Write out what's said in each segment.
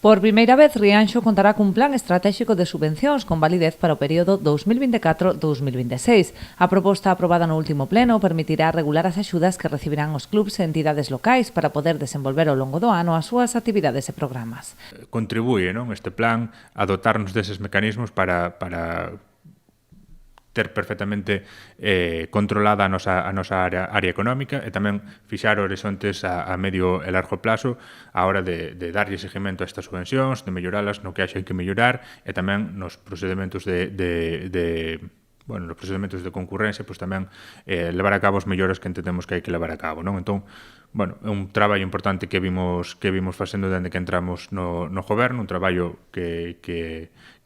Por primeira vez, Rianxo contará cun plan estratégico de subvencións con validez para o período 2024-2026. A proposta aprobada no último pleno permitirá regular as axudas que recibirán os clubs e entidades locais para poder desenvolver ao longo do ano as súas actividades e programas. Contribúe, non, este plan a dotarnos deses mecanismos para ter perfectamente controlada a nosa área económica e tamén fixar horizontes a medio e largo plazo a hora de darlle seguimento a estas subvencións, de melloralas no que haxa que mellorar e tamén nos procedementos nos procedementos de concurrencia, pois tamén levar a cabo as melloras que entendemos que hai que levar a cabo, non? Entón, é un traballo importante que vimos facendo dende que entramos no goberno, un traballo que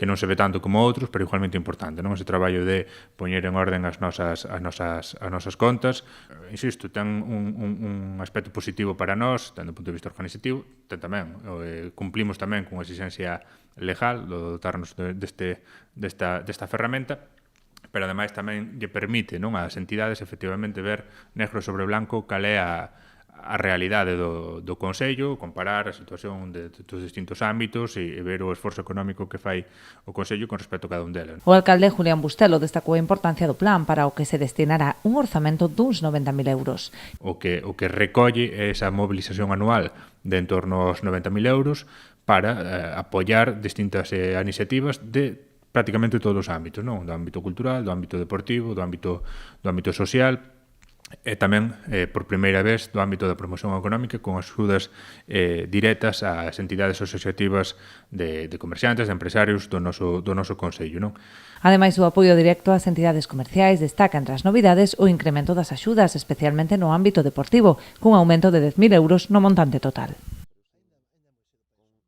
non se ve tanto como outros, pero igualmente importante, non? Ese traballo de poñer en orden as nosas contas, insisto, ten un aspecto positivo para nós, dende o punto de vista organizativo, tamén cumplimos tamén con a exigencia legal do dotarnos desta ferramenta, pero ademais tamén lle permite, non, ás entidades efectivamente ver negro sobre blanco cal é a realidade do Consello, comparar a situación dos distintos ámbitos e ver o esforzo económico que fai o Consello con respecto a cada un deles. O alcalde Julián Bustelo destacou a importancia do plan para o que se destinará un orzamento duns 90.000 euros. O que recolle esa mobilización anual de en torno aos 90.000 euros para apoiar distintas iniciativas de prácticamente todos os ámbitos, non? Do ámbito cultural, do ámbito deportivo, do ámbito social, e tamén, por primeira vez, do ámbito da promoción económica con axudas directas ás entidades asociativas de comerciantes, de empresarios do noso Consello, non? Ademais do apoio directo ás entidades comerciais, destaca entre as novidades o incremento das axudas, especialmente no ámbito deportivo, cun aumento de 10.000 euros no montante total.